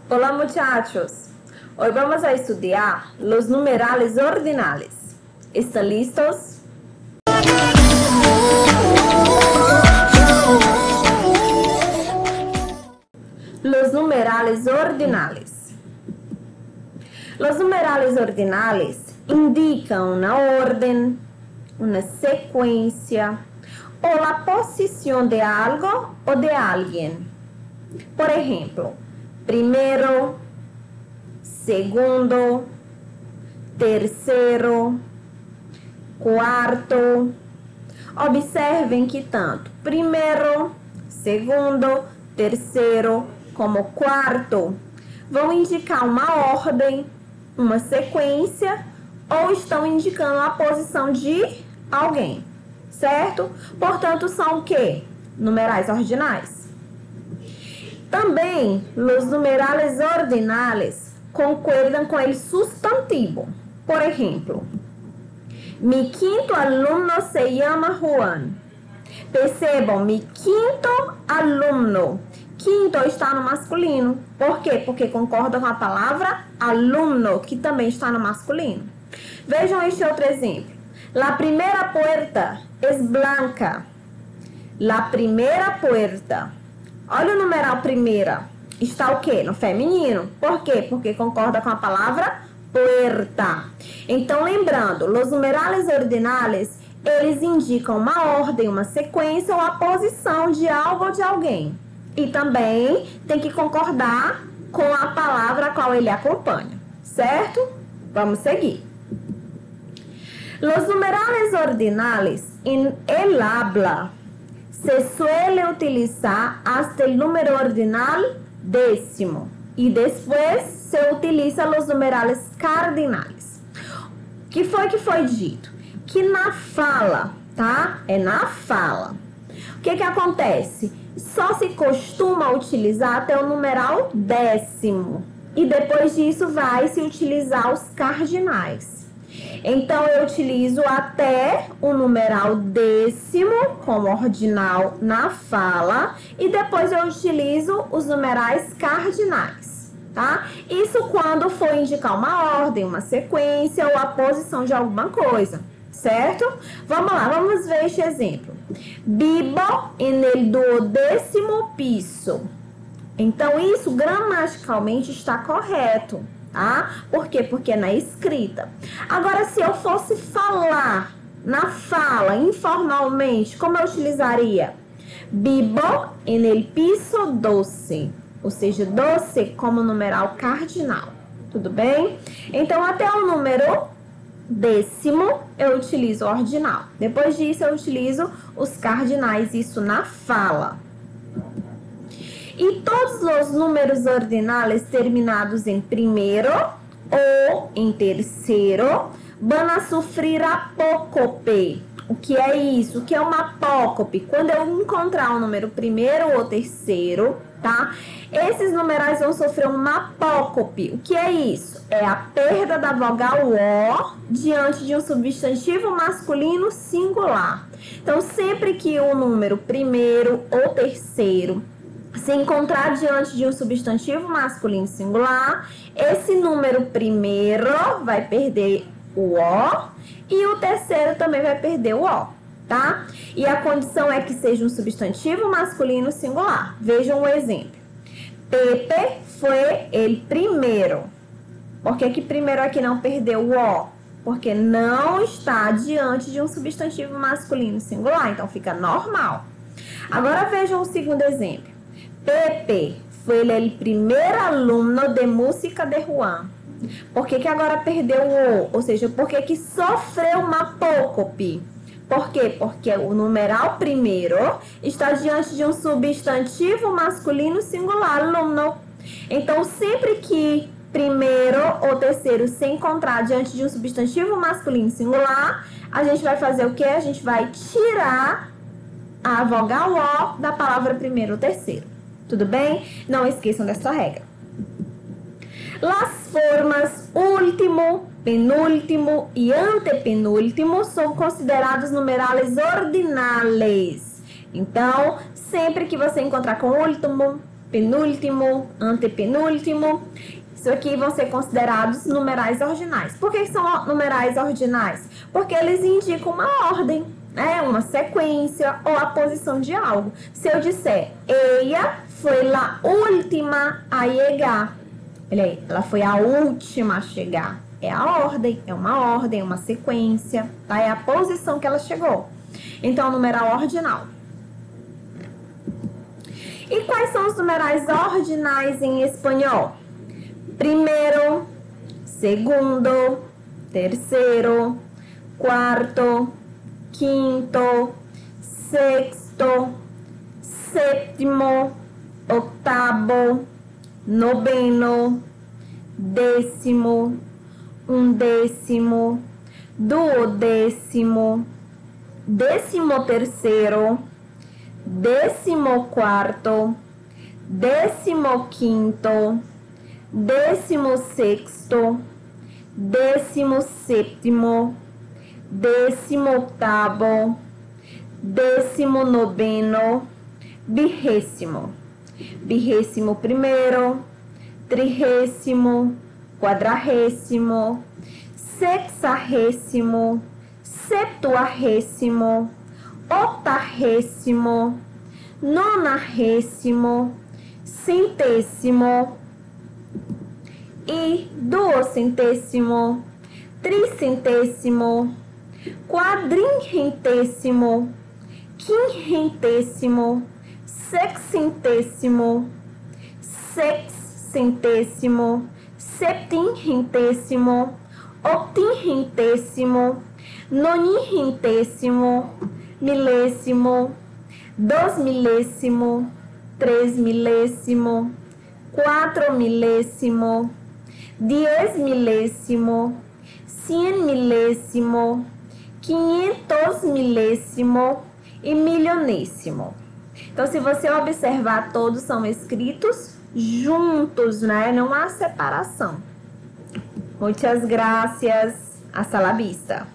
Hola muchachos, hoy vamos a estudiar los numerales ordinales. ¿Están listos? Los numerales ordinales. Los numerales ordinales indican una orden, una secuencia o la posición de algo o de alguien. Por ejemplo, primero, segundo, terceiro, quarto. Observem que tanto primeiro, segundo, terceiro como quarto vão indicar uma ordem, uma sequência ou estão indicando a posição de alguém, certo? Portanto, são o quê? Numerais ordinais. Também, os numerales ordinales concuerdan com el sustantivo. Por exemplo, mi quinto alumno se llama Juan. Percebam, mi quinto alumno. Quinto está no masculino. Por quê? Porque concorda com a palavra alumno, que também está no masculino. Vejam este outro exemplo. La primera puerta es blanca. La primera puerta. Olha o numeral primeira. Está o quê? No feminino. Por quê? Porque concorda com a palavra puerta. Então, lembrando, os numerales ordinales, eles indicam uma ordem, uma sequência ou a posição de algo ou de alguém. E também tem que concordar com a palavra a qual ele acompanha, certo? Vamos seguir. Los numerales ordinales en el habla se suele utilizar hasta el número ordinal décimo e depois se utiliza os numerales cardinais. O que foi dito? Que na fala, tá? É na fala. O que acontece? Só se costuma utilizar até o numeral décimo e depois disso vai se utilizar os cardinais. Então, eu utilizo até o numeral décimo como ordinal na fala e depois eu utilizo os numerais cardinais, tá? Isso quando for indicar uma ordem, uma sequência ou a posição de alguma coisa, certo? Vamos lá, vamos ver este exemplo. Vivo en el 12º piso. Então, isso gramaticalmente está correto. Tá? Por quê? Porque é na escrita. Agora, se eu fosse falar na fala, informalmente, como eu utilizaria? Vivo en el piso 12. Ou seja, 12 como numeral cardinal. Tudo bem? Então, até o número décimo, eu utilizo o ordinal. Depois disso, eu utilizo os cardinais, isso na fala. E todos os números ordinales terminados em primeiro ou em terceiro vão a sofrer apócope. O que é isso? O que é uma apócope? Quando eu encontrar o número primeiro ou terceiro, tá? Esses numerais vão sofrer uma apócope. O que é isso? É a perda da vogal O diante de um substantivo masculino singular. Então, sempre que o número primeiro ou terceiro se encontrar diante de um substantivo masculino singular, esse número primeiro vai perder o O e o terceiro também vai perder o O, tá? E a condição é que seja um substantivo masculino singular. Vejam um exemplo. Pepe foi el primeiro. Por que primeiro aqui não perdeu o O? Porque não está diante de um substantivo masculino singular, então fica normal. Agora vejam o segundo exemplo. Pepe foi o primeiro aluno de música de Juan. Por que agora perdeu o O? Ou seja, por que sofreu uma apócope? Por quê? Porque o numeral primeiro está diante de um substantivo masculino singular, aluno. Então, sempre que primeiro ou terceiro se encontrar diante de um substantivo masculino singular, a gente vai fazer o quê? A gente vai tirar a vogal O da palavra primeiro ou terceiro. Tudo bem? Não esqueçam dessa regra. Las formas último, penúltimo e antepenúltimo são considerados numerales ordinales. Então, sempre que você encontrar com último, penúltimo, antepenúltimo. Isso aqui vão ser considerados numerais ordinais. Por que são numerais ordinais? Porque eles indicam uma ordem, né? Uma sequência ou a posição de algo. Se eu disser, ella foi a última a chegar. Olha aí, ela foi a última a chegar. É a ordem, é uma sequência, tá? É a posição que ela chegou. Então, numeral ordinal. E quais são os numerais ordinais em espanhol? Primeiro, segundo, terceiro, quarto, quinto, sexto, sétimo, octavo, noveno, décimo, undécimo, duodécimo, décimo terceiro, décimo quarto, décimo quinto, décimo sexto, décimo sétimo, décimo oitavo, décimo noveno, vigésimo, vigésimo primeiro, trigésimo, quadragésimo, sexagésimo, septuagésimo, octagésimo, nonagésimo, centésimo e duocentésimo, tricentésimo, quadringentésimo, quinhentésimo, sexcentésimo, sexcentésimo, septingentésimo, octingentésimo, noningentésimo, milésimo, dosmilésimo, tresmilésimo, quatromilésimo, diezmilésimo, cienmilésimo, quinhentosmilésimo e milionésimo. Então, se você observar, todos são escritos juntos, né? Não há separação. Muitas gracias. Hasta la vista.